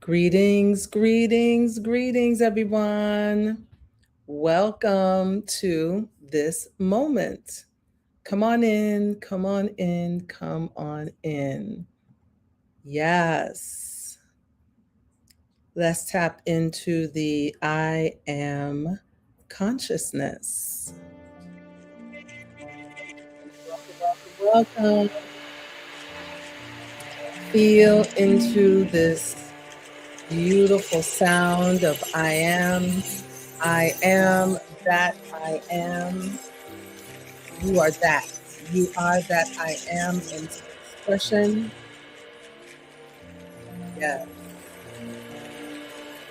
Greetings, greetings, greetings, everyone. Welcome to this moment. Come on in, come on in, come on in. Yes. Let's tap into the I am consciousness. Welcome. Feel into this beautiful sound of I am. I am that I am. You are that. You are that I am in expression. Yes.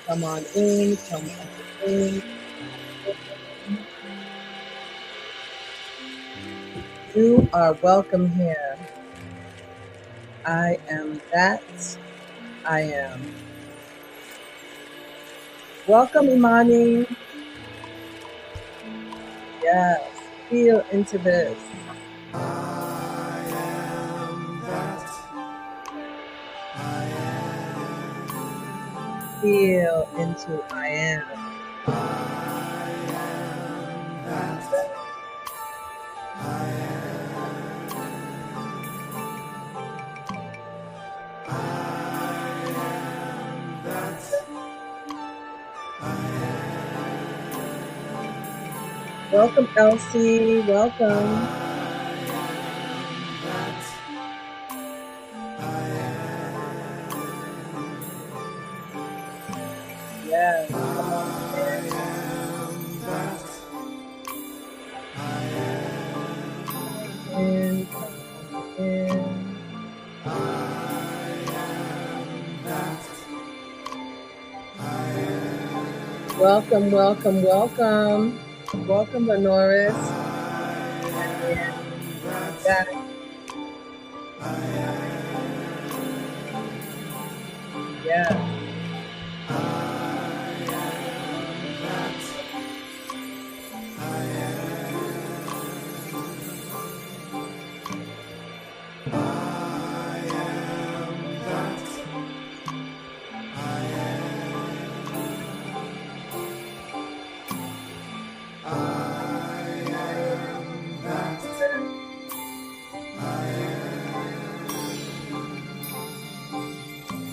Come on in. Come on in. You are welcome here. I am that I am. Welcome, Imani. Yes. Feel into this. Feel into I am. Welcome, Elsie. Welcome. Yes. Come on in. Come in. Welcome, welcome, welcome. Welcome, Lenoris. Yeah. Yeah.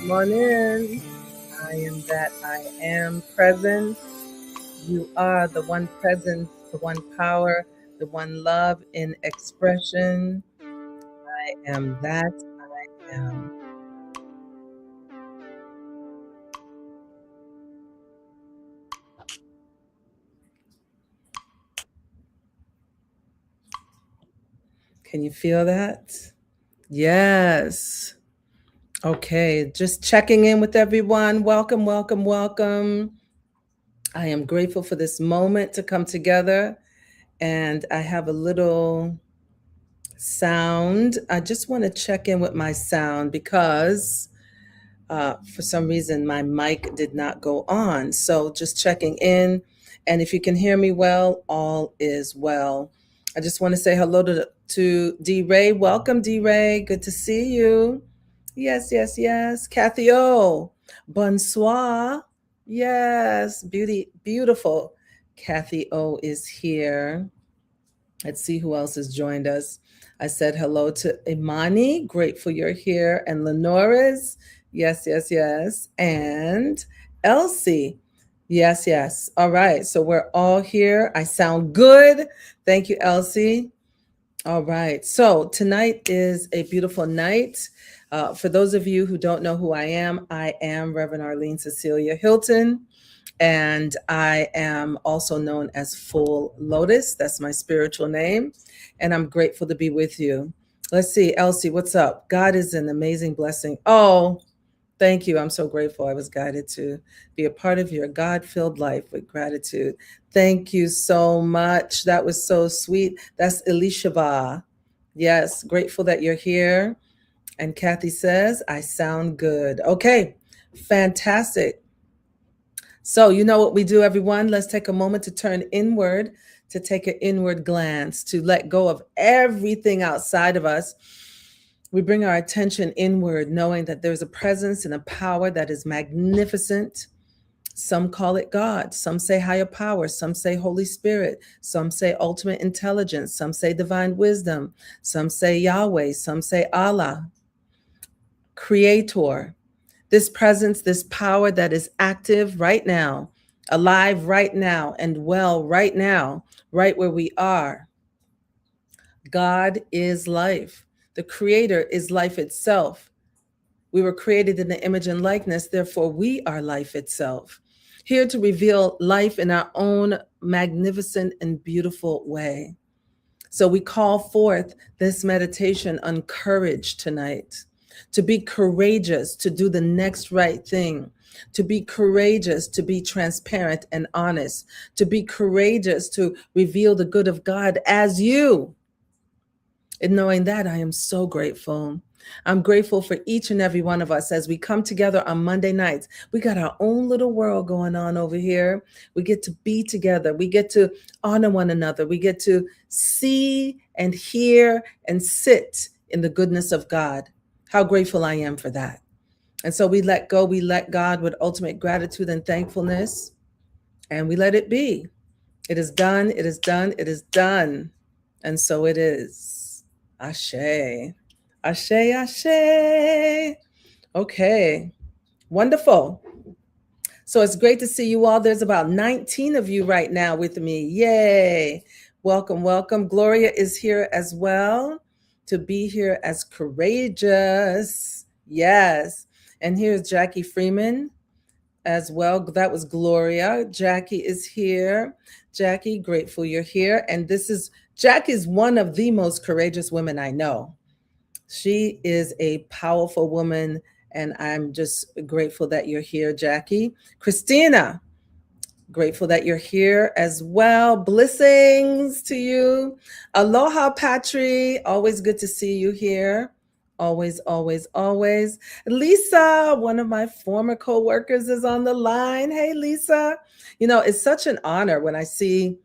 Come on in. I am that I am present. You are the one presence, the one power, the one love in expression. I am that I am. Can you feel that? Yes. Okay, just checking in with everyone. Welcome, welcome, welcome. I am grateful for this moment to come together. And I have a little sound. I just want to check in with my sound because for some reason my mic did not go on. So just checking in. And if you can hear me well, all is well. I just want to say hello to D Ray. Welcome, D Ray. Good to see you. Yes, yes, yes. Kathy O. Bonsoir. Yes, beautiful. Kathy O is here. Let's see who else has joined us. I said hello to Imani. Grateful you're here. And Lenora's. Yes, yes, yes. And Elsie. Yes, yes. All right. So we're all here. I sound good. Thank you, Elsie. All right. So tonight is a beautiful night. For those of you who don't know who I am Reverend Arlene Cecilia Hilton. And I am also known as Full Lotus. That's my spiritual name. And I'm grateful to be with you. Let's see, Elsie, what's up? God is an amazing blessing. Oh, thank you. I'm so grateful. I was guided to be a part of your God filled life with gratitude. Thank you so much. That was so sweet. That's Elishaba. Yes, grateful that you're here. And Kathy says, I sound good. Okay, fantastic. So, you know what we do, everyone? Let's take a moment to turn inward, to take an inward glance, to let go of everything outside of us. We bring our attention inward, knowing that there's a presence and a power that is magnificent. Some call it God, some say higher power, some say Holy Spirit, some say ultimate intelligence, some say divine wisdom, some say Yahweh, some say Allah, Creator. This presence, this power that is active right now, alive right now, and well right now, right where we are. God is life. The Creator is life itself. We were created in the image and likeness, therefore, we are life itself. Here to reveal life in our own magnificent and beautiful way. So we call forth this meditation on courage tonight, to be courageous, to do the next right thing, to be courageous, to be transparent and honest, to be courageous, to reveal the good of God as you. And knowing that, I am so grateful. I'm grateful for each and every one of us as we come together on Monday nights. We got our own little world going on over here. We get to be together. We get to honor one another. We get to see and hear and sit in the goodness of God. How grateful I am for that. And so we let go, we let God with ultimate gratitude and thankfulness, and we let it be. It is done, it is done, it is done. And so it is. Ashe. Ashe, ashe. Okay, wonderful. So it's great to see you all. There's about 19 of you right now with me. Yay. Welcome, welcome. Gloria is here as well to be here as courageous. Yes. And here's Jackie Freeman as well. That was Gloria. Jackie is here. Jackie, grateful you're here. And Jackie's one of the most courageous women I know. She is a powerful woman, and I'm just grateful that you're here, Jackie. Christina, grateful that you're here as well. Blessings to you. Aloha, Patri. Always good to see you here. Always, always, always. Lisa, one of my former co-workers, is on the line. Hey, Lisa. You know, it's such an honor when I see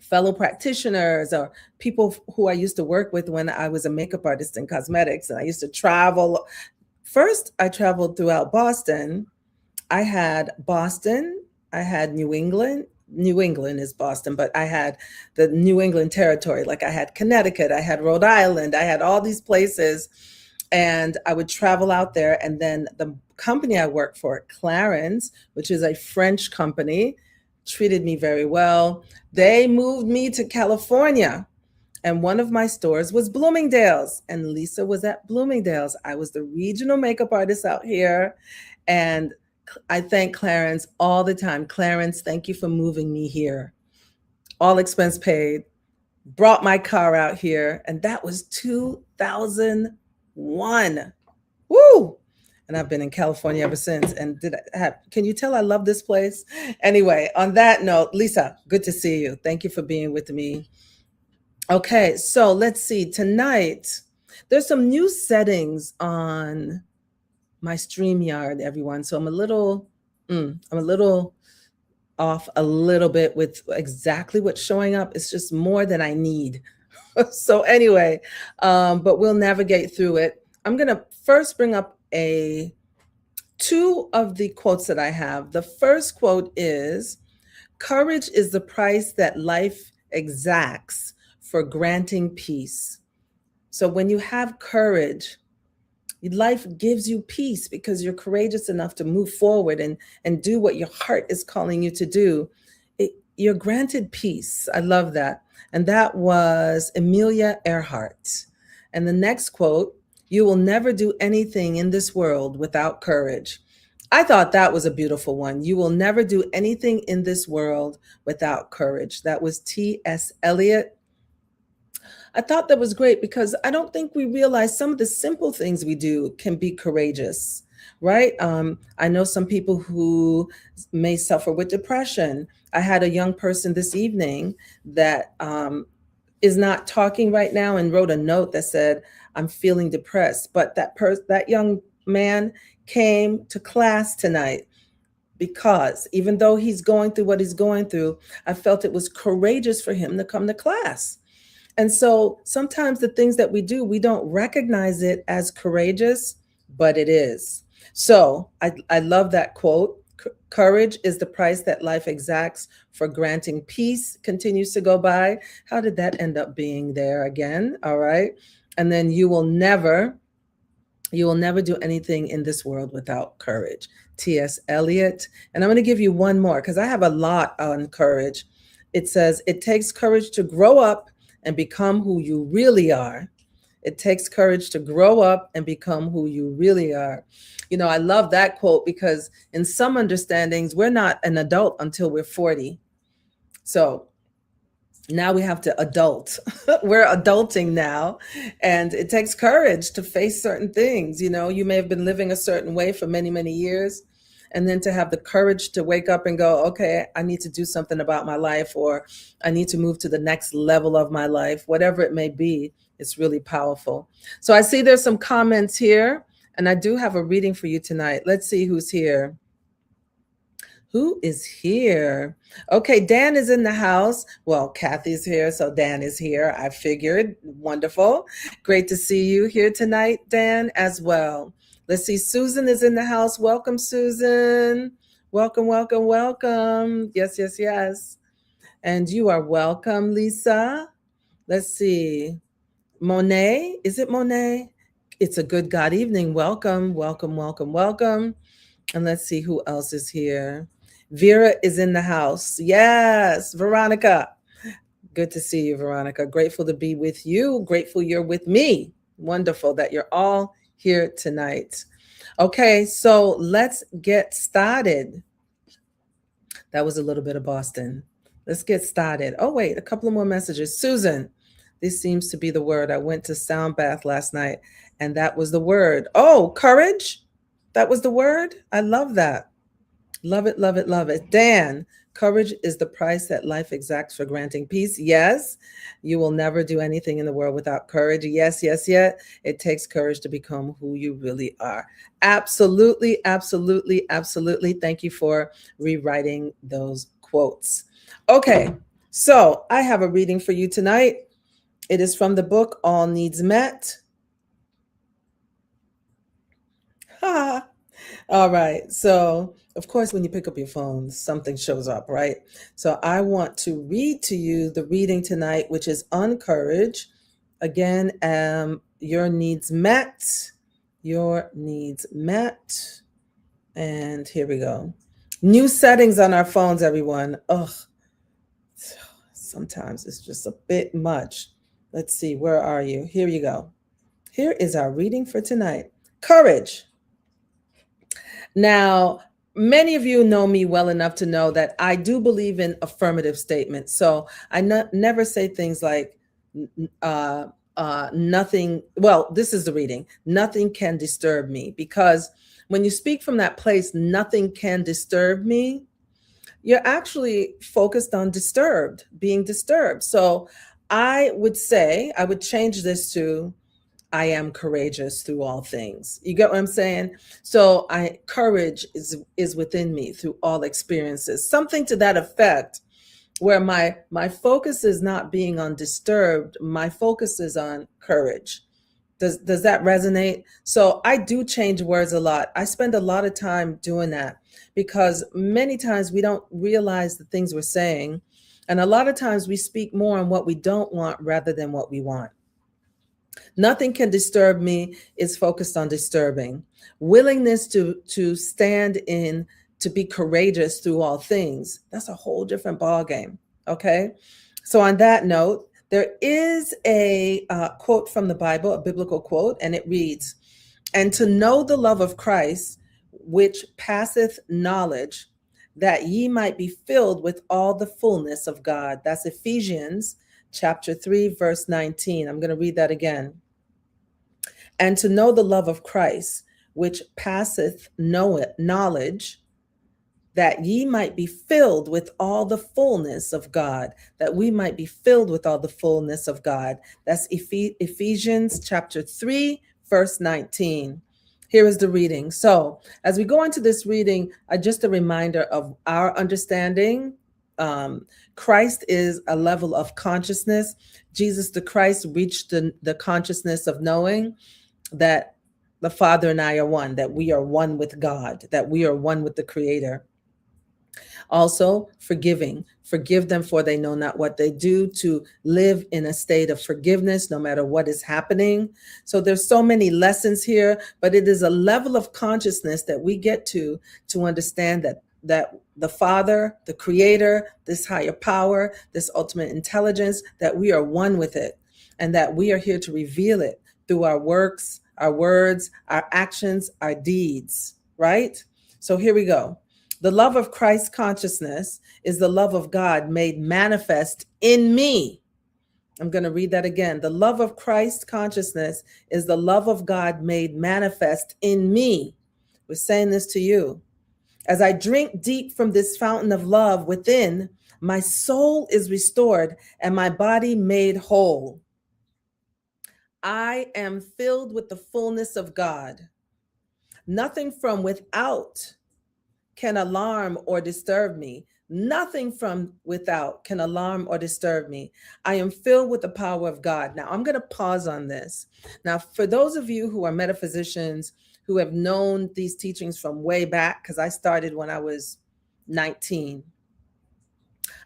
fellow practitioners or people who I used to work with when I was a makeup artist in cosmetics, and I used to travel. First, I traveled throughout Boston. I had Boston, I had New England. New England is Boston, but I had the New England territory. Like I had Connecticut, I had Rhode Island, I had all these places, and I would travel out there. And then the company I worked for, Clarins, which is a French company, treated me very well. They moved me to California, and one of my stores was Bloomingdale's, and Lisa was at Bloomingdale's. I was the regional makeup artist out here, and I thank Clarins all the time. Clarins, thank you for moving me here. All expense paid. Brought my car out here, and that was 2001. Woo! And I've been in California ever since. And can you tell I love this place? Anyway, on that note, Lisa, good to see you. Thank you for being with me. Okay, so let's see. Tonight, there's some new settings on my StreamYard, everyone. So I'm a little off a little bit with exactly what's showing up. It's just more than I need. So anyway, but we'll navigate through it. I'm going to first bring up two of the quotes that I have. The first quote is, "Courage is the price that life exacts for granting peace." So when you have courage, life gives you peace because you're courageous enough to move forward and do what your heart is calling you to do. You're granted peace. I love that. And that was Amelia Earhart. And the next quote, "You will never do anything in this world without courage." I thought that was a beautiful one. You will never do anything in this world without courage. That was T.S. Eliot. I thought that was great because I don't think we realize some of the simple things we do can be courageous, right? I know some people who may suffer with depression. I had a young person this evening that is not talking right now and wrote a note that said, "I'm feeling depressed." But that young man came to class tonight because even though he's going through what he's going through, I felt it was courageous for him to come to class. And so sometimes the things that we do, we don't recognize it as courageous, but it is. So I love that quote. Courage is the price that life exacts for granting peace, continues to go by. How did that end up being there again? All right. And then you will never do anything in this world without courage. T.S. Eliot. And I'm going to give you one more because I have a lot on courage. It says, it takes courage to grow up and become who you really are. It takes courage to grow up and become who you really are. You know, I love that quote because in some understandings, we're not an adult until we're 40. So now we have to adult. We're adulting now, and it takes courage to face certain things. You know, you may have been living a certain way for many, many years, and then to have the courage to wake up and go, okay, I need to do something about my life, or I need to move to the next level of my life, whatever it may be. It's really powerful. So I see there's some comments here, and I do have a reading for you tonight. Let's see who's here. Who is here? Okay, Dan is in the house. Well, Kathy's here, so Dan is here. I figured. Wonderful. Great to see you here tonight, Dan, as well. Let's see. Susan is in the house. Welcome, Susan. Welcome, welcome, welcome. Yes, yes, yes. And you are welcome, Lisa. Let's see. Monet. Is it Monet? It's a good God evening. Welcome, welcome, welcome, welcome. And let's see who else is here. Vera is in the house. Yes, Veronica. Good to see you, Veronica. Grateful to be with you. Grateful you're with me. Wonderful that you're all here tonight. Okay, so let's get started. That was a little bit of Boston. Let's get started. Oh, wait, a couple of more messages. Susan, this seems to be the word. I went to Sound Bath last night, and that was the word. Oh, courage. That was the word. I love that. Love it, love it, love it. Dan, courage is the price that life exacts for granting peace. Yes, you will never do anything in the world without courage. Yes, yes, yes. It takes courage to become who you really are. Absolutely, absolutely, absolutely. Thank you for rewriting those quotes. Okay, so I have a reading for you tonight. It is from the book All Needs Met. All right. So, of course, when you pick up your phone, something shows up, right? So, I want to read to you the reading tonight, which is on courage. Again, your needs met. Your needs met. And here we go. New settings on our phones, everyone. Ugh. Sometimes it's just a bit much. Let's see. Where are you? Here you go. Here is our reading for tonight. Courage. Now, many of you know me well enough to know that I do believe in affirmative statements. So I never say things like, nothing. Well, this is the reading. Nothing can disturb me. Because when you speak from that place, nothing can disturb me, you're actually focused on disturbed, being disturbed. So I would change this to, I am courageous through all things. You get what I'm saying? So courage is within me through all experiences. Something to that effect, where my focus is not being on disturbed, my focus is on courage. Does that resonate? So I do change words a lot. I spend a lot of time doing that because many times we don't realize the things we're saying. And a lot of times we speak more on what we don't want rather than what we want. Nothing can disturb me is focused on disturbing. Willingness to stand in, to be courageous through all things. That's a whole different ballgame. Okay. So on that note, there is a quote from the Bible, a biblical quote, and it reads, "And to know the love of Christ, which passeth knowledge, that ye might be filled with all the fullness of God." That's Ephesians chapter 3, verse 19. I'm going to read that again. "And to know the love of Christ, which passeth knowledge, that ye might be filled with all the fullness of God," that we might be filled with all the fullness of God. That's Ephesians chapter 3, verse 19. Here is the reading. So as we go into this reading, just a reminder of our understanding Christ is a level of consciousness. Jesus the Christ reached the consciousness of knowing that the Father and I are one, that we are one with God, that we are one with the Creator. Also, forgive them for they know not what they do, to live in a state of forgiveness no matter what is happening. So there's so many lessons here, but it is a level of consciousness that we get to understand that the Father, the Creator, this higher power, this ultimate intelligence, that we are one with it, and that we are here to reveal it through our works, our words, our actions, our deeds, right? So here we go. The love of Christ consciousness is the love of God made manifest in me. I'm going to read that again. The love of Christ consciousness is the love of God made manifest in me. We're saying this to you. As I drink deep from this fountain of love within, my soul is restored and my body made whole. I am filled with the fullness of God. Nothing from without can alarm or disturb me. Nothing from without can alarm or disturb me. I am filled with the power of God. Now, I'm going to pause on this. Now, for those of you who are metaphysicians, who have known these teachings from way back, because I started when I was 19,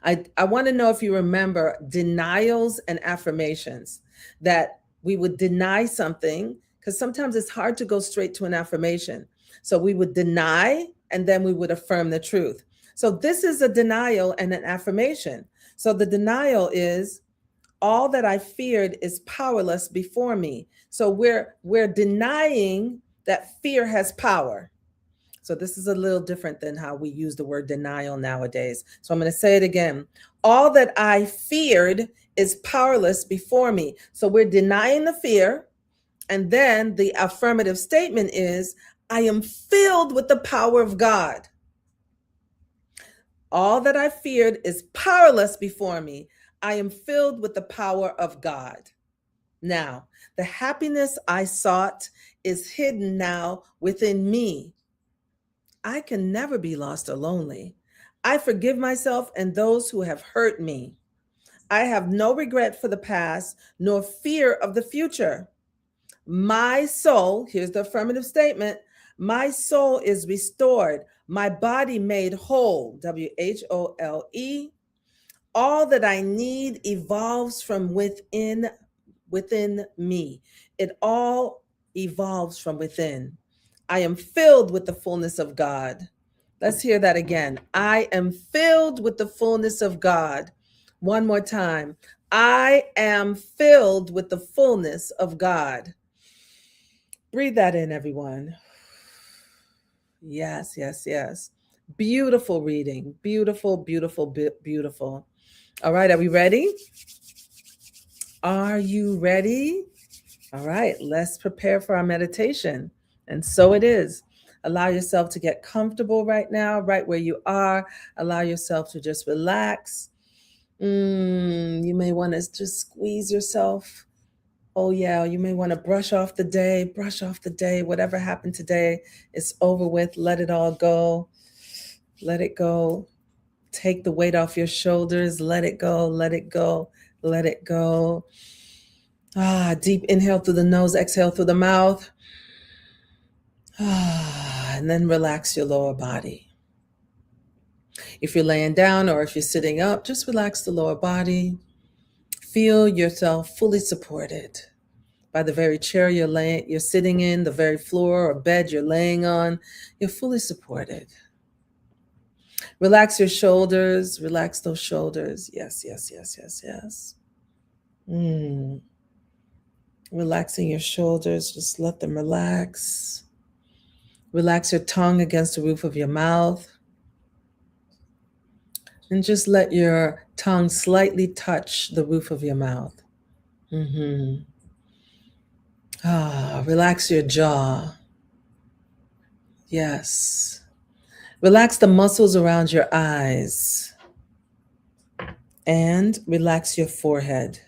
I want to know if you remember denials and affirmations, that we would deny something, because sometimes it's hard to go straight to an affirmation. So we would deny and then we would affirm the truth. So this is a denial and an affirmation. So the denial is, all that I feared is powerless before me. So we're denying that fear has power. So this is a little different than how we use the word denial nowadays. So I'm going to say it again. All that I feared is powerless before me. So we're denying the fear. And then the affirmative statement is, I am filled with the power of God. All that I feared is powerless before me. I am filled with the power of God. Now, the happiness I sought is hidden now within me. I can never be lost or lonely. I forgive myself and those who have hurt me. I have no regret for the past, nor fear of the future. My soul, here's the affirmative statement, my soul is restored, my body made whole, WHOLE. All that I need evolves from within me. It all evolves from within. I am filled with the fullness of God. Let's hear that again. I am filled with the fullness of God. One more time. I am filled with the fullness of God. Breathe that in, everyone. Yes, yes, yes. Beautiful reading. Beautiful, beautiful, beautiful. All right, are we ready? Are you ready? All right, let's prepare for our meditation. And so it is. Allow yourself to get comfortable right now, right where you are. Allow yourself to just relax. You may want to just squeeze yourself. Oh, yeah, you may want to brush off the day. Whatever happened today, it's over with. Let it all go. Let it go. Take the weight off your shoulders. Let it go. Let it go. Let it go. Deep inhale through the nose, exhale through the mouth. And then relax your lower body. If you're laying down or if you're sitting up, just relax the lower body. Feel yourself fully supported by the very chair you're sitting in, the very floor or bed you're laying on. You're fully supported. Relax your shoulders. Relax those shoulders. Yes, yes, yes, yes, yes. Relaxing your shoulders. Just let them relax. Relax your tongue against the roof of your mouth. And just let your tongue slightly touch the roof of your mouth. Relax your jaw. Yes. Relax the muscles around your eyes. And relax your forehead.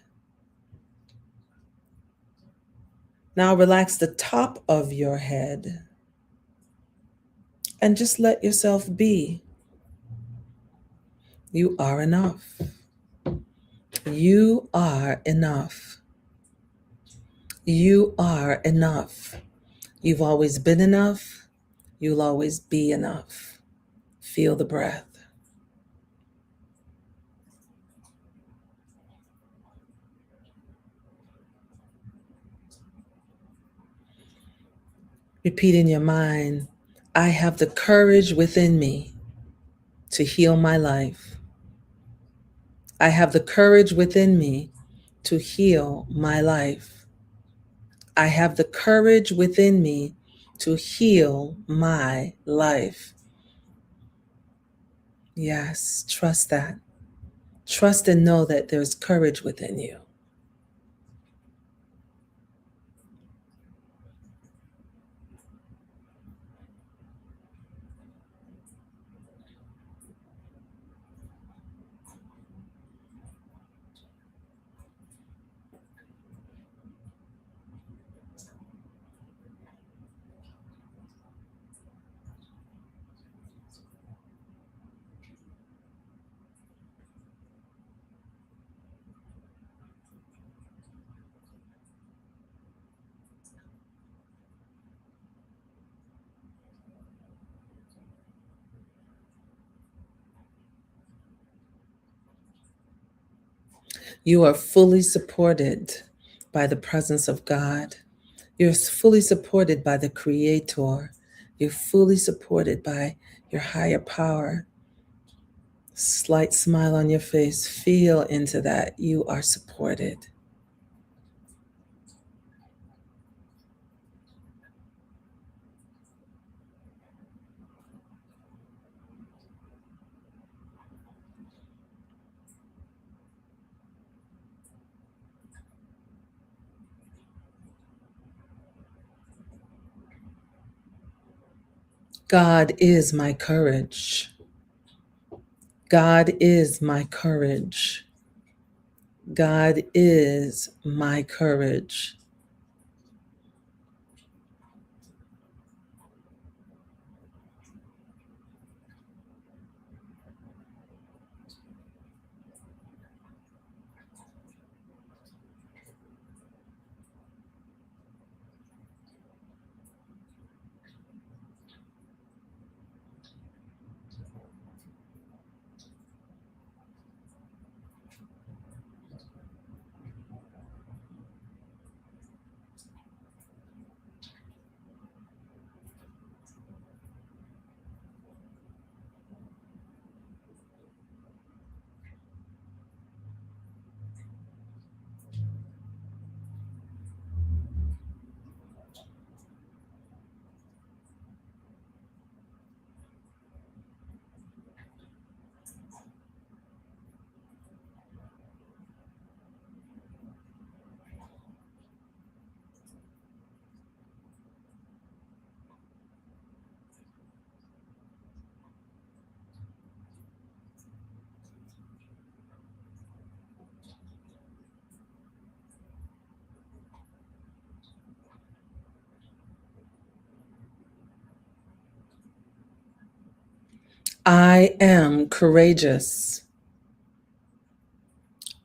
Now relax the top of your head. And just let yourself be. You are enough. You are enough. You are enough. You've always been enough. You'll always be enough. Feel the breath. Repeat in your mind, I have the courage within me to heal my life. I have the courage within me to heal my life. I have the courage within me to heal my life. Yes, trust that. Trust and know that there's courage within you. You are fully supported by the presence of God. You're fully supported by the Creator. You're fully supported by your higher power. Slight smile on your face. Feel into that. You are supported. God is my courage. God is my courage. God is my courage. I am courageous.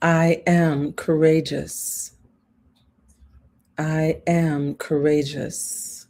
I am courageous. I am courageous.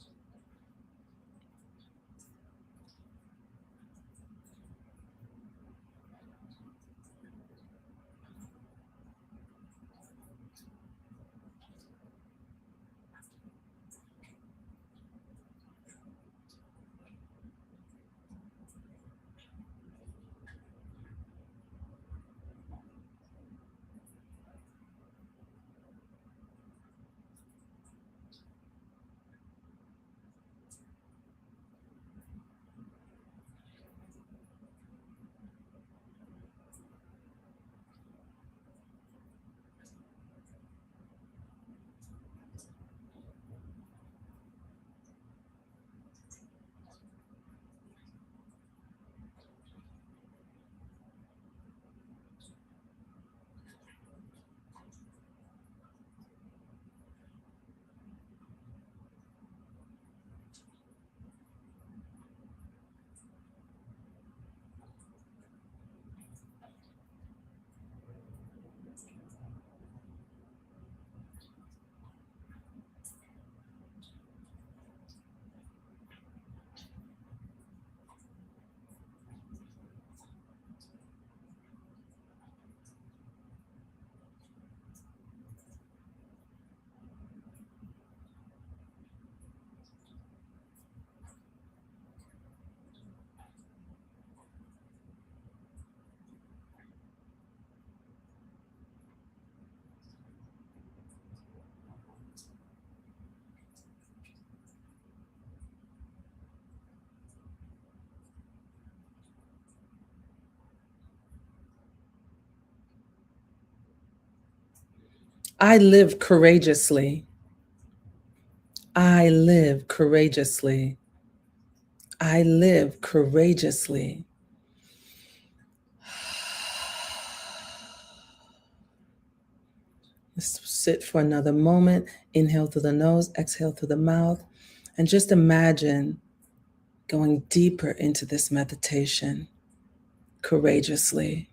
I live courageously. I live courageously. I live courageously. Let's sit for another moment. Inhale through the nose, exhale through the mouth, and just imagine going deeper into this meditation courageously.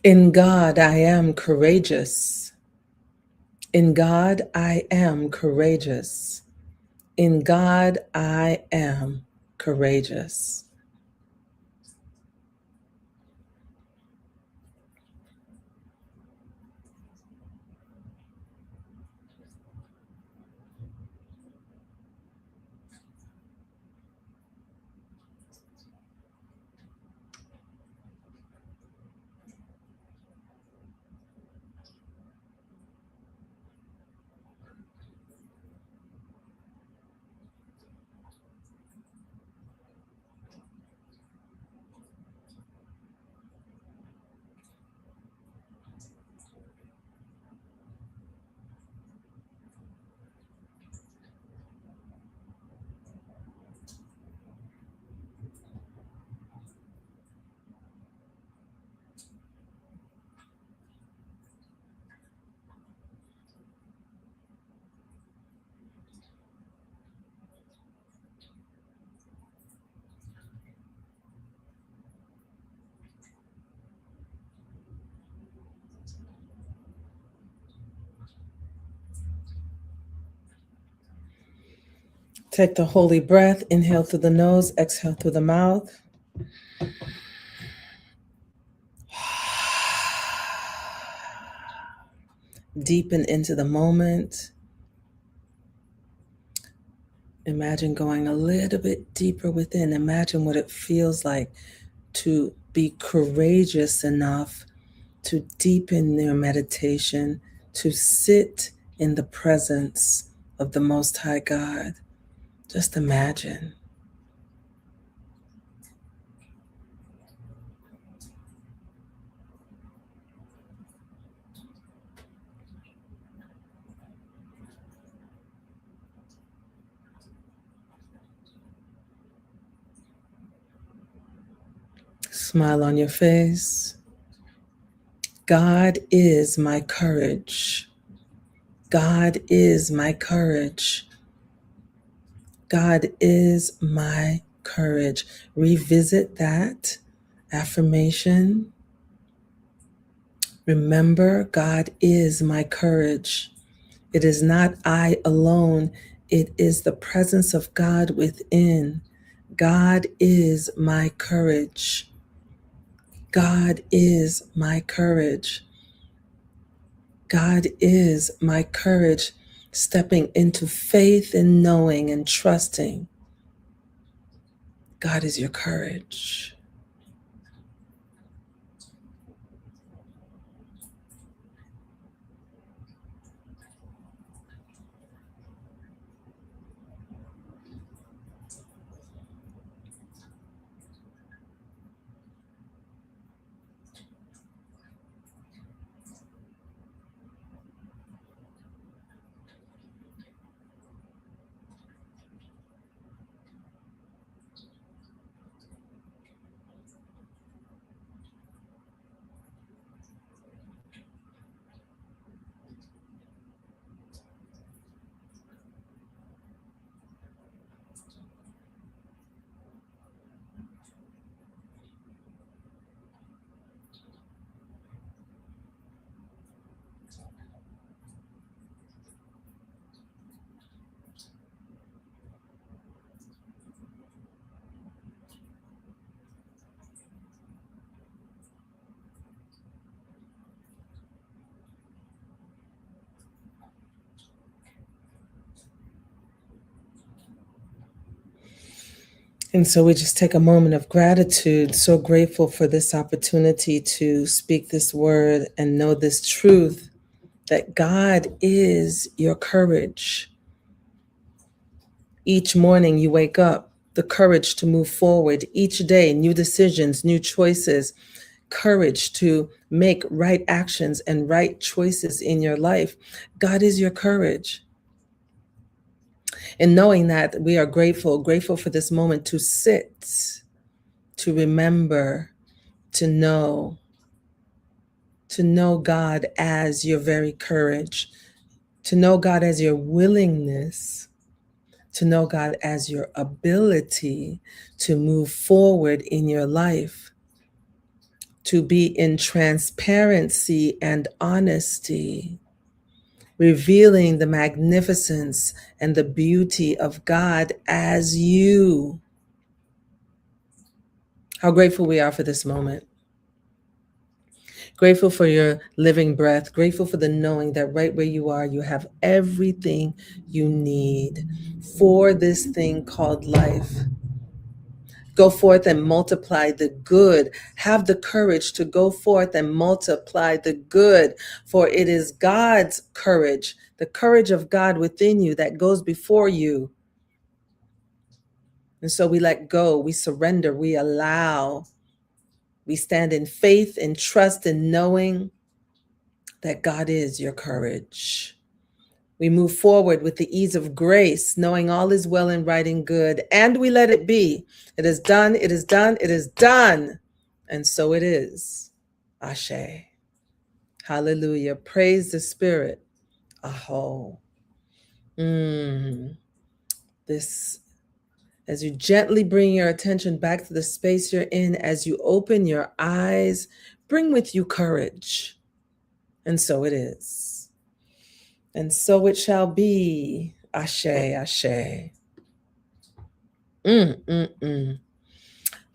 In God, I am courageous. In God, I am courageous. In God, I am courageous. Take the holy breath. Inhale through the nose, exhale through the mouth. Deepen into the moment. Imagine going a little bit deeper within. Imagine what it feels like to be courageous enough to deepen your meditation, to sit in the presence of the Most High God. Just imagine. Smile on your face. God is my courage. God is my courage. God is my courage. Revisit that affirmation. Remember, God is my courage. It is not I alone. It is the presence of God within. God is my courage. God is my courage. God is my courage. Stepping into faith and knowing and trusting. God is your courage. And so we just take a moment of gratitude, so grateful for this opportunity to speak this word and know this truth that God is your courage. Each morning you wake up, the courage to move forward. Each day, new decisions, new choices, courage to make right actions and right choices in your life. God is your courage. And knowing that, we are grateful for this moment to sit, to remember, to know God as your very courage, to know God as your willingness, to know God as your ability to move forward in your life, to be in transparency and honesty, revealing the magnificence and the beauty of God as you. How grateful we are for this moment. Grateful for your living breath. Grateful for the knowing that right where you are, you have everything you need for this thing called life. Go forth and multiply the good. Have the courage to go forth and multiply the good, for it is God's courage, the courage of God within you that goes before you. And so we let go, we surrender, we allow, we stand in faith and trust in knowing that God is your courage. We move forward with the ease of grace, knowing all is well and right and good, and we let it be. It is done, it is done, it is done. And so it is. Ashe. Hallelujah. Praise the Spirit. Aho. This, as you gently bring your attention back to the space you're in, as you open your eyes, bring with you courage. And so it is. And so it shall be. Ashe, ashe.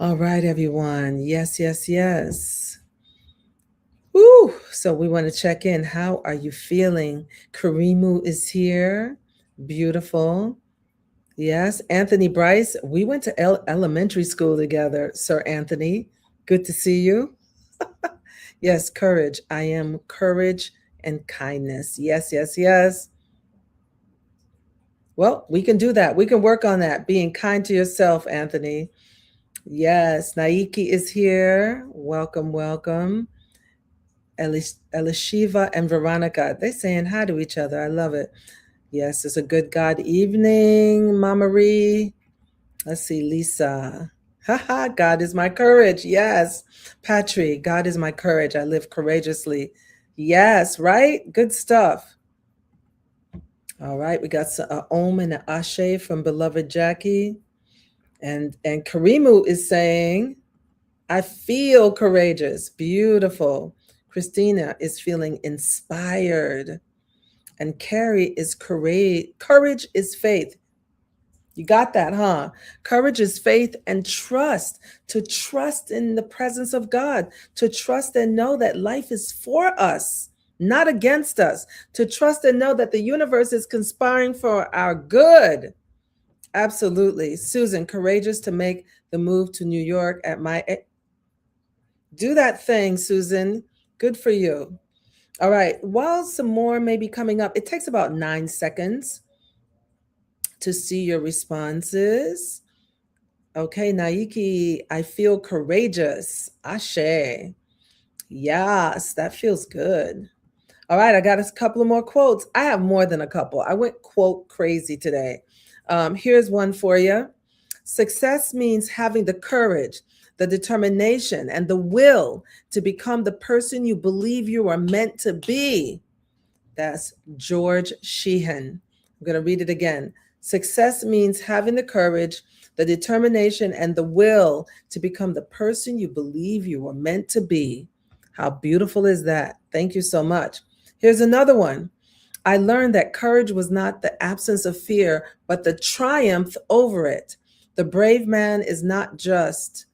All right, everyone. Yes, yes, yes. Woo! So we want to check in. How are you feeling? Karimu is here. Beautiful. Yes. Anthony Bryce, we went to elementary school together, Sir Anthony. Good to see you. Yes, courage. I am courage and kindness. Yes, yes, yes. Well, we can do that. We can work on that. Being kind to yourself, Anthony. Yes, Naiki is here. Welcome, welcome. Elishiva and Veronica, they're saying hi to each other. I love it. Yes, it's a good God evening, Mama Marie. Let's see, Lisa. Haha, God is my courage. Yes. Patry, God is my courage. I live courageously. Yes, right? Good stuff. All right, we got an Om and an Ashe from beloved Jackie. And Karimu is saying, I feel courageous. Beautiful. Christina is feeling inspired. And Carrie is courage. Courage is faith. You got that, huh? Courage is faith and trust. To trust in the presence of God. To trust and know that life is for us, not against us. To trust and know that the universe is conspiring for our good. Absolutely. Susan, courageous to make the move to New York at my age. Do that thing, Susan. Good for you. All right. While some more may be coming up, it takes about 9 seconds to see your responses. Okay, Naiki, I feel courageous. Ashe. Yes, that feels good. All right, I got a couple of more quotes. I have more than a couple. I went quote crazy today. Here's one for you. Success means having the courage, the determination, and the will to become the person you believe you are meant to be. That's George Sheehan. I'm going to read it again. Success means having the courage, the determination, and the will to become the person you believe you were meant to be. How beautiful is that? Thank you so much. Here's another one. I learned that courage was not the absence of fear, but the triumph over it. The brave man is not just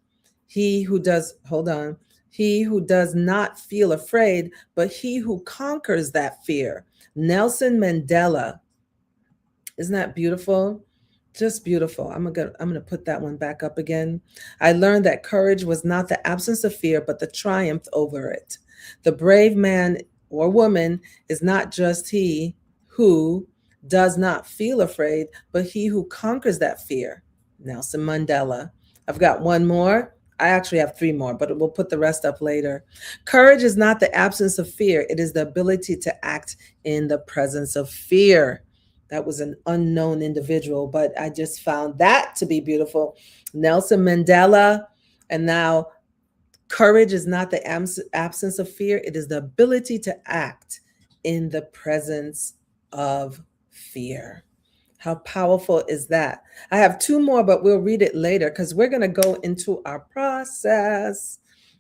he who does not feel afraid, but he who conquers that fear. Nelson Mandela. Isn't that beautiful? Just beautiful. I'm gonna put that one back up again. I learned that courage was not the absence of fear, but the triumph over it. The brave man or woman is not just he who does not feel afraid, but he who conquers that fear. Nelson Mandela. I've got one more. I actually have three more, but we'll put the rest up later. Courage is not the absence of fear, it is the ability to act in the presence of fear. That was an unknown individual, but I just found that to be beautiful. Nelson Mandela. And now, courage is not the absence of fear, it is the ability to act in the presence of fear. How powerful is that? I have two more, but we'll read it later because we're going to go into our process.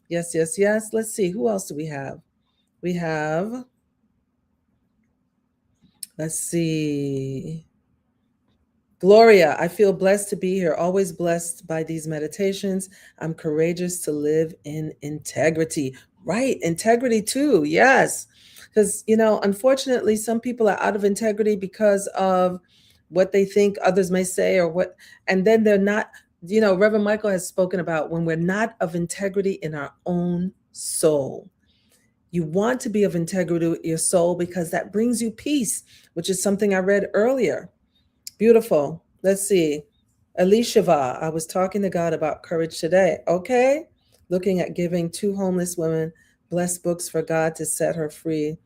Yes, yes, yes. Let's see. Who else do we have? We have, let's see. Gloria, I feel blessed to be here, always blessed by these meditations. I'm courageous to live in integrity. Right, integrity too. Yes. Because, unfortunately, some people are out of integrity because of what they think others may say or what, and then they're not, Reverend Michael has spoken about when we're not of integrity in our own soul. You want to be of integrity with your soul because that brings you peace, which is something I read earlier. Beautiful. Let's see. Elishava, I was talking to God about courage today. Okay. Looking at giving 2 homeless women blessed books for God to set her free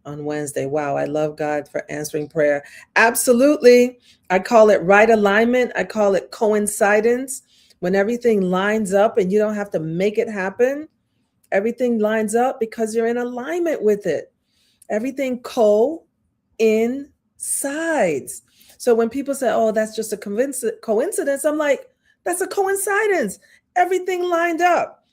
on Wednesday. Wow. I love God for answering prayer. Absolutely. I call it right alignment. I call it coincidence. When everything lines up and you don't have to make it happen, everything lines up because you're in alignment with it. Everything coincides. So when people say, oh, that's just a coincidence, I'm like, that's a coincidence. Everything lined up.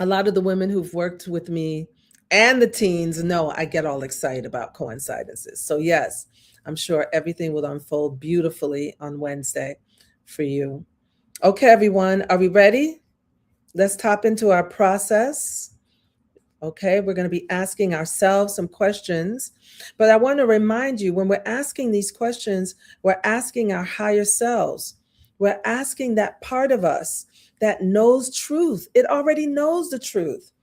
A lot of the women who've worked with me and the teens know I get all excited about coincidences. So yes, I'm sure everything will unfold beautifully on Wednesday for you. Okay, everyone, are we ready? Let's tap into our process. Okay, we're going to be asking ourselves some questions. But I want to remind you, when we're asking these questions, we're asking our higher selves. We're asking that part of us that knows truth. It already knows the truth.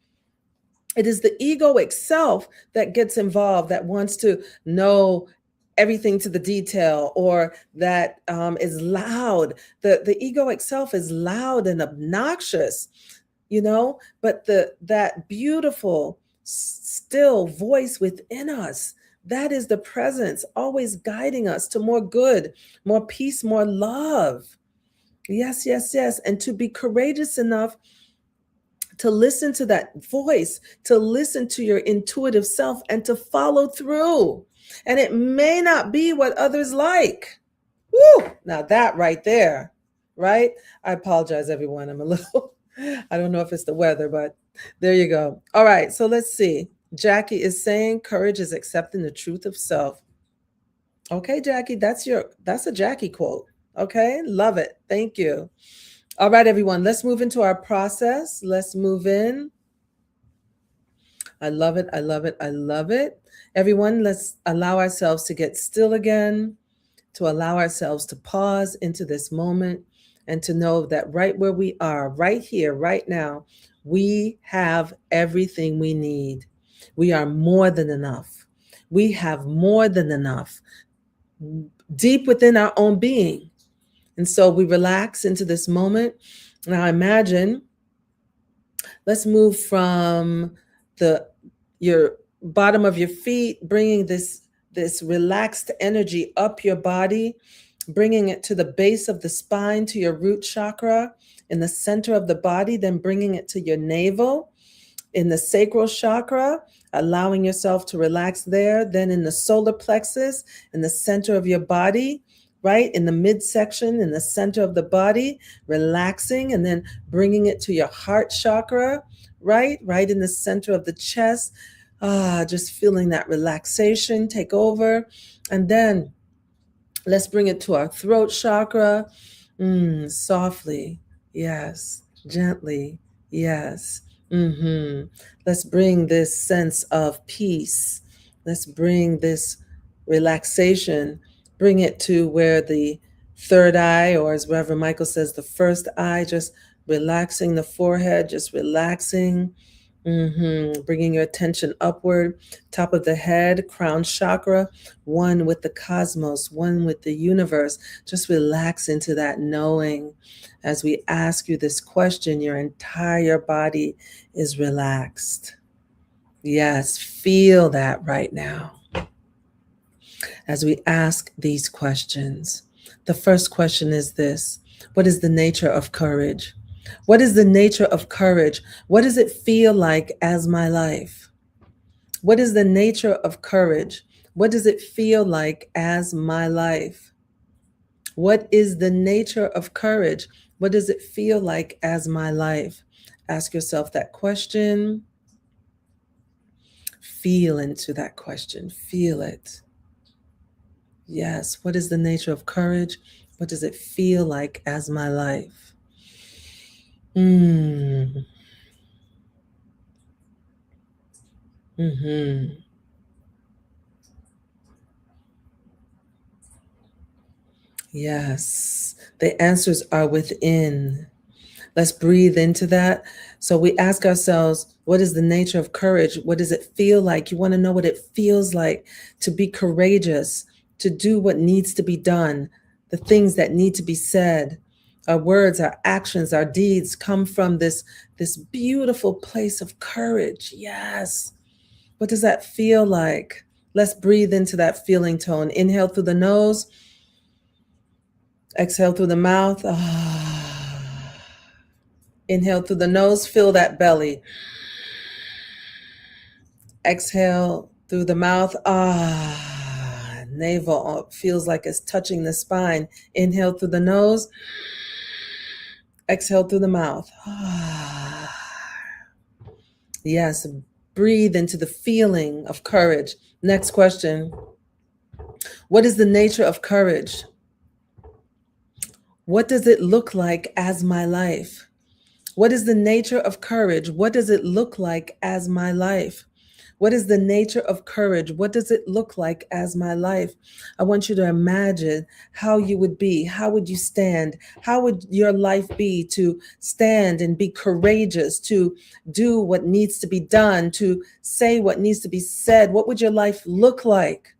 It is the egoic self that gets involved, that wants to know everything to the detail, or that is loud. The egoic self is loud and obnoxious, but that beautiful, still voice within us, that is the presence always guiding us to more good, more peace, more love. Yes, yes, yes. And to be courageous enough to listen to that voice, to listen to your intuitive self, and to follow through. And it may not be what others like. Woo! Now that right there, right? I apologize, everyone. I'm a little, I don't know if it's the weather, but there you go. All right, so let's see. Jackie is saying courage is accepting the truth of self. Okay, Jackie, that's a Jackie quote. Okay, love it. Thank you. All right, everyone, let's move into our process. Let's move in. I love it. I love it. I love it. Everyone, let's allow ourselves to get still again, to allow ourselves to pause into this moment, and to know that right where we are, right here, right now, we have everything we need. We are more than enough. We have more than enough deep within our own being. And so we relax into this moment. Now imagine, let's move from your bottom of your feet, bringing this relaxed energy up your body, bringing it to the base of the spine, to your root chakra in the center of the body, then bringing it to your navel in the sacral chakra, allowing yourself to relax there, then in the solar plexus in the center of your body, right in the midsection in the center of the body, relaxing, and then bringing it to your heart chakra, right in the center of the chest, just feeling that relaxation take over. And then let's bring it to our throat chakra, softly, yes, gently, yes. Let's bring this sense of peace. Let's bring this relaxation, bring it to where the third eye, or as Reverend Michael says, the first eye, just relaxing the forehead, just relaxing. Bringing your attention upward, top of the head, crown chakra, one with the cosmos, one with the universe. Just relax into that knowing. As we ask you this question, your entire body is relaxed. Yes, feel that right now. As we ask these questions, the first question is this: what is the nature of courage? What is the nature of courage? What does it feel like as my life? What is the nature of courage? What does it feel like as my life? What is the nature of courage? What does it feel like as my life? Ask yourself that question. Feel into that question. Feel it. Yes. What is the nature of courage? What does it feel like as my life? Mm. Mm-hmm. Yes. The answers are within. Let's breathe into that. So we ask ourselves, what is the nature of courage? What does it feel like? You want to know what it feels like to be courageous, to do what needs to be done, the things that need to be said. Our words, our actions, our deeds come from this beautiful place of courage. Yes. What does that feel like? Let's breathe into that feeling tone. Inhale through the nose, exhale through the mouth. Inhale through the nose, fill that belly. Exhale through the mouth. Navel feels like it's touching the spine. Inhale through the nose. Exhale through the mouth. Yes, breathe into the feeling of courage. Next question. What is the nature of courage? What does it look like as my life? What is the nature of courage? What does it look like as my life? What is the nature of courage? What does it look like as my life? I want you to imagine how you would be. How would you stand? How would your life be to stand and be courageous, to do what needs to be done, to say what needs to be said? What would your life look like?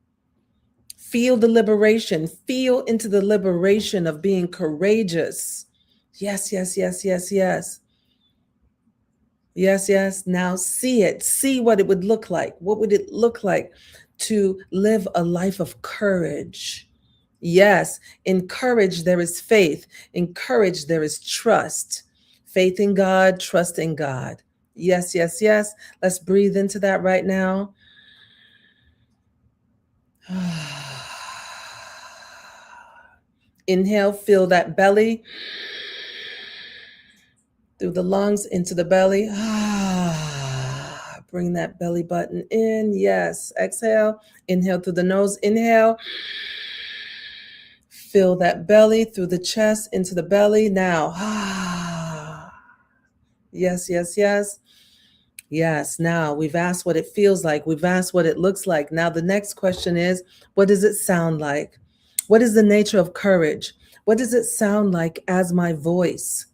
Feel the liberation. Feel into the liberation of being courageous. Yes, yes, yes, yes, yes. Yes, yes. Now see it. See what it would look like. What would it look like to live a life of courage? Yes, in courage there is faith. In courage there is trust. Faith in God, trust in God. Yes, yes, yes. Let's breathe into that right now. Inhale, fill that belly through the lungs into the belly. Bring that belly button in. Yes. Exhale. Inhale through the nose. Inhale. Fill that belly through the chest into the belly. Now. Yes, yes, yes. Yes. Now we've asked what it feels like. We've asked what it looks like. Now the next question is, what does it sound like? What is the nature of courage? What does it sound like as my voice?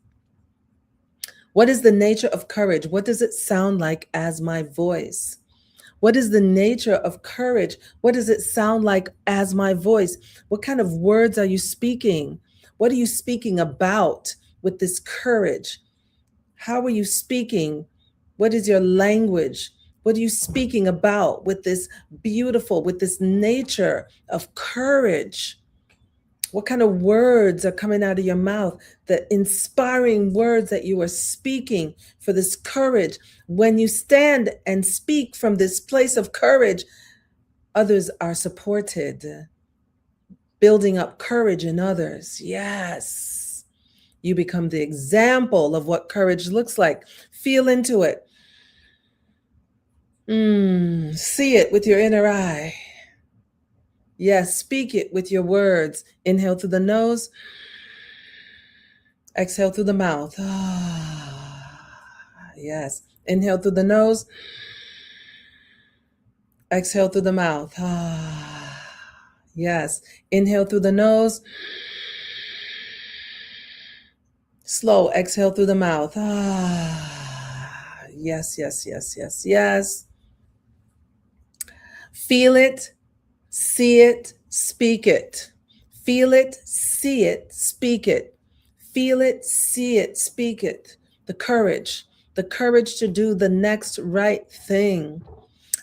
What is the nature of courage? What does it sound like as my voice? What is the nature of courage? What does it sound like as my voice? What kind of words are you speaking? What are you speaking about with this courage? How are you speaking? What is your language? What are you speaking about with this beautiful, with this nature of courage? What kind of words are coming out of your mouth? The inspiring words that you are speaking for this courage. When you stand and speak from this place of courage, others are supported, building up courage in others. Yes. You become the example of what courage looks like. Feel into it. See it with your inner eye. Yes, speak it with your words. Inhale through the nose. Exhale through the mouth. Yes. Inhale through the nose. Exhale through the mouth. Yes. Inhale through the nose. Slow exhale through the mouth. Ah, yes, yes, yes, yes, yes. Feel it, see it, speak it. Feel it, see it, speak it. Feel it, see it, speak it. The courage to do the next right thing,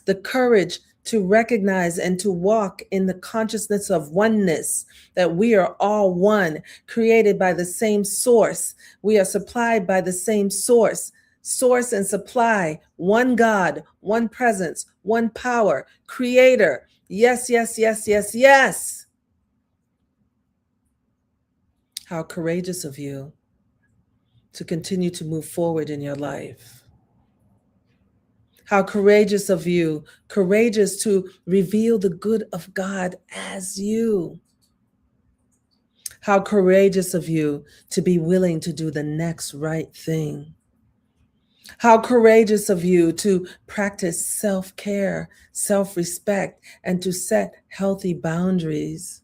the courage to recognize and to walk in the consciousness of oneness, that we are all one, created by the same source. We are supplied by the same source. Source and supply, one God, one presence, one power, creator. Yes, yes, yes, yes, yes. How courageous of you to continue to move forward in your life. How courageous of you, courageous to reveal the good of God as you. How courageous of you to be willing to do the next right thing. How courageous of you to practice self-care, self-respect, and to set healthy boundaries.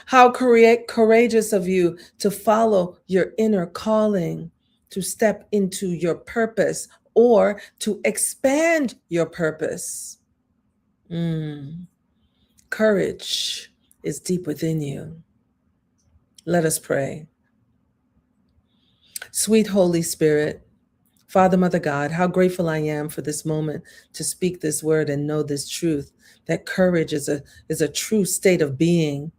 How courageous of you to follow your inner calling, to step into your purpose or to expand your purpose. Courage is deep within you. Let us pray. Sweet Holy Spirit, Father, Mother God, how grateful I am for this moment to speak this word and know this truth, that courage is a true state of being,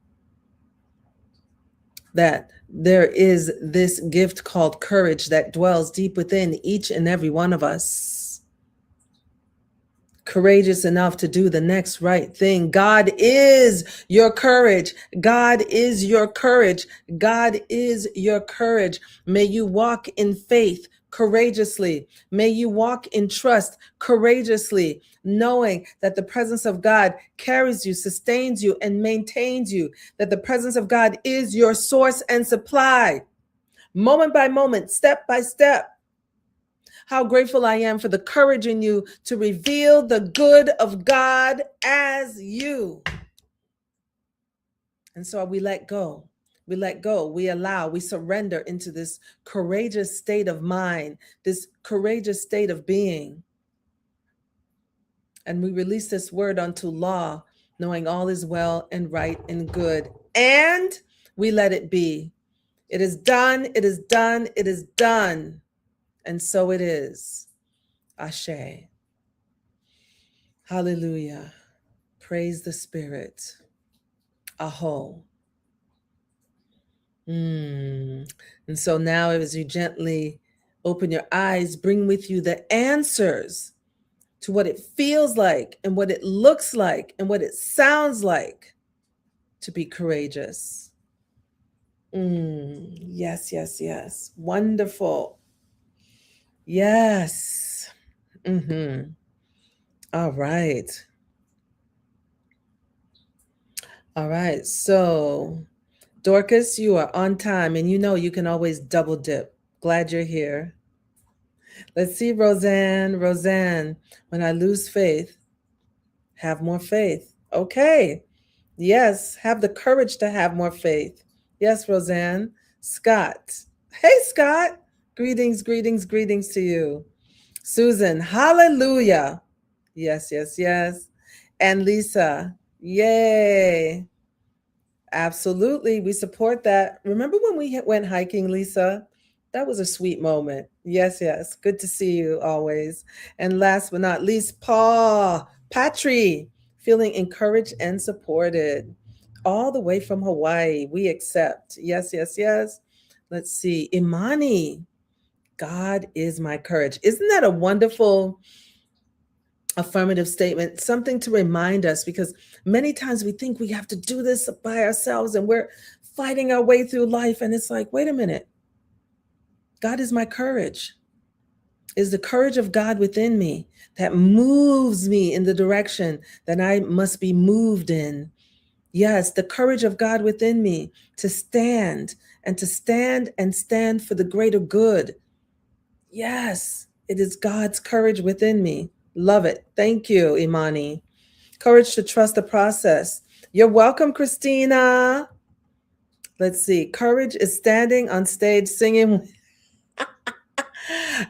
that there is this gift called courage that dwells deep within each and every one of us. Courageous enough to do the next right thing. God is your courage. God is your courage. God is your courage. May you walk in faith courageously. May you walk in trust courageously, knowing that the presence of God carries you, sustains you, and maintains you, that the presence of God is your source and supply, moment by moment, step by step. How grateful I am for the courage in you to reveal the good of God as you. And so we let go. We let go. We allow, we surrender into this courageous state of mind, this courageous state of being. And we release this word unto law, knowing all is well and right and good. And we let it be. It is done. It is done. It is done. And so it is. Ashe. Hallelujah. Praise the Spirit. Aho. And so now, as you gently open your eyes, bring with you the answers to what it feels like and what it looks like and what it sounds like to be courageous. Yes, yes, yes. Wonderful. Yes. All right. All right. So, Dorcas, you are on time, and you know you can always double dip. Glad you're here. Let's see, Roseanne. Roseanne, when I lose faith, have more faith. Okay. Yes, have the courage to have more faith. Yes, Roseanne. Scott. Hey, Scott. Greetings, greetings, greetings to you. Susan. Hallelujah. Yes, yes, yes. And Lisa. Yay. Absolutely. We support that. Remember when we went hiking, Lisa? That was a sweet moment. Yes, yes. Good to see you always. And last but not least, Patry, feeling encouraged and supported all the way from Hawaii. We accept. Yes, yes, yes. Let's see. Imani, God is my courage. Isn't that a wonderful affirmative statement, something to remind us, because many times we think we have to do this by ourselves and we're fighting our way through life. And it's like, wait a minute. God is my courage. Is the courage of God within me that moves me in the direction that I must be moved in. Yes, the courage of God within me to stand and to stand and stand for the greater good. Yes, it is God's courage within me. Love it. Thank you, Imani. Courage to trust the process. You're welcome, Christina. Let's see. Courage is standing on stage singing.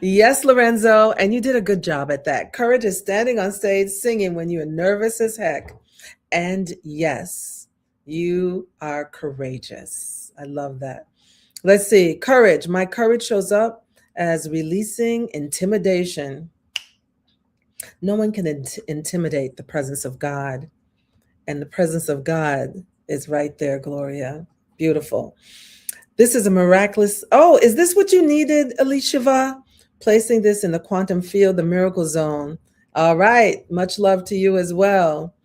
Yes, Lorenzo, and you did a good job at that. Courage is standing on stage singing when you're nervous as heck. And yes, you are courageous. I love that. Let's see. Courage. My courage shows up as releasing intimidation. No one can intimidate the presence of God. And the presence of God is right there, Gloria. Beautiful. This is a miraculous. Oh, is this what you needed, Elishava? Placing this in the quantum field, the miracle zone. All right. Much love to you as well.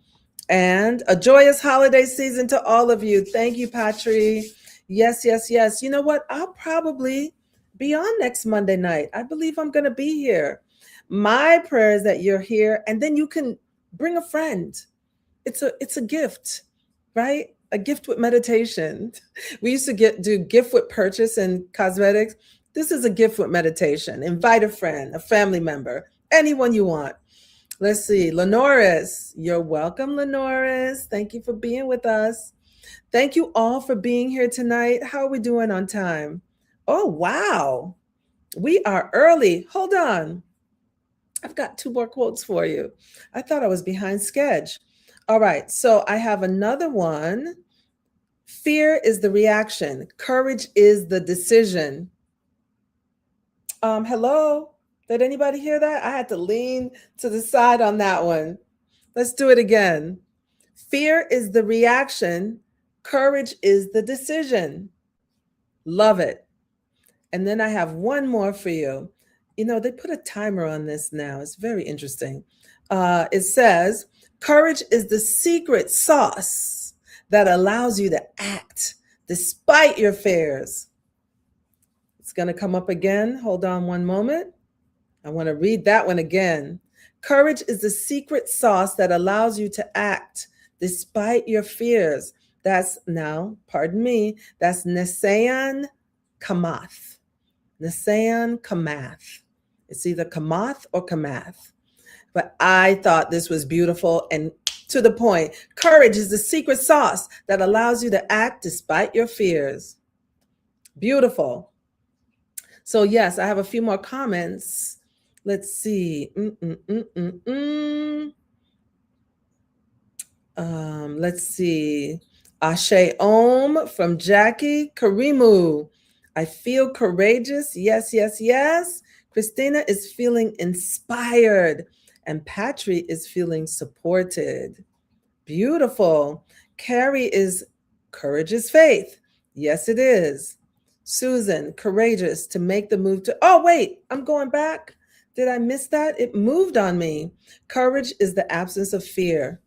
And a joyous holiday season to all of you. Thank you, Patri. Yes, yes, yes. You know what? I'll probably be on next Monday night. I believe I'm going to be here. My prayer is that you're here, and then you can bring a friend. It's a gift, right? A gift with meditation. We used to do gift with purchase and cosmetics. This is a gift with meditation. Invite a friend, a family member, anyone you want. Let's see. Lenoris, you're welcome, Lenoris. Thank you for being with us. Thank you all for being here tonight. How are we doing on time? Oh, wow. We are early. Hold on. I've got 2 more quotes for you. I thought I was behind schedule. All right. So I have another one. Fear is the reaction. Courage is the decision. Hello? Did anybody hear that? I had to lean to the side on that one. Let's do it again. Fear is the reaction. Courage is the decision. Love it. And then I have one more for you. You know, they put a timer on this now. It's very interesting. It says, courage is the secret sauce that allows you to act despite your fears. It's going to come up again. Hold on one moment. I want to read that one again. Courage is the secret sauce that allows you to act despite your fears. That's now, pardon me, that's Nesayan Kamath. Nesayan Kamath. It's either Kamath or Kamath. But I thought this was beautiful and to the point. Courage is the secret sauce that allows you to act despite your fears. Beautiful. So yes, I have a few more comments. Let's see. Let's see. Ashe Om from Jackie Karimu. I feel courageous. Yes, yes, yes. Christina is feeling inspired. And Patri is feeling supported. Beautiful. Carrie is courage is faith. Yes, it is. Susan, courageous to make the move to, oh, wait, I'm going back. Did I miss that? It moved on me. Courage is the absence of fear.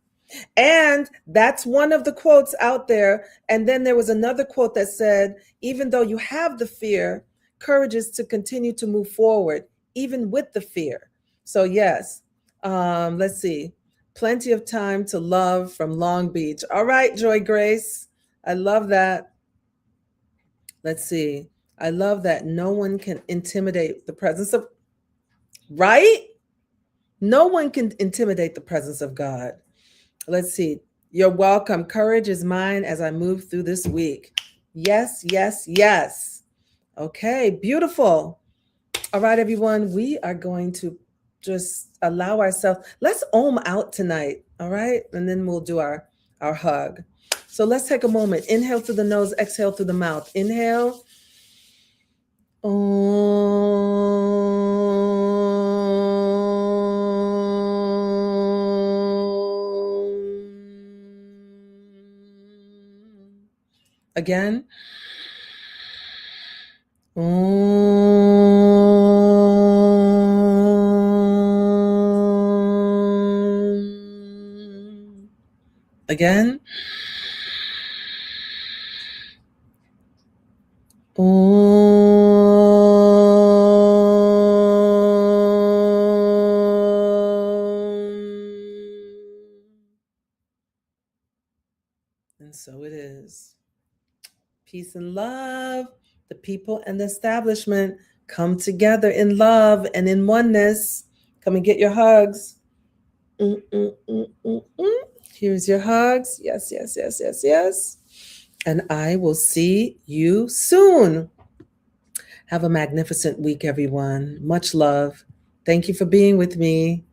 And that's one of the quotes out there. And then there was another quote that said, even though you have the fear, courage is to continue to move forward, even with the fear. So yes, let's see. Plenty of time to love from Long Beach. All right, Joy Grace. I love that. Let's see. I love that no one can intimidate the presence of, right? No one can intimidate the presence of God. Let's see. You're welcome. Courage is mine as I move through this week. Yes, yes, yes. Okay, beautiful. All right, everyone. We are going to just allow ourselves. Let's Om out tonight. All right. And then we'll do our hug. So let's take a moment. Inhale through the nose, exhale through the mouth. Inhale. Again. Again. And so it is. Peace and love. The people and the establishment come together in love and in oneness. Come and get your hugs. Here's your hugs. Yes, yes, yes, yes, yes. and I will see you soon. Have a magnificent week, everyone. Much love. Thank you for being with me.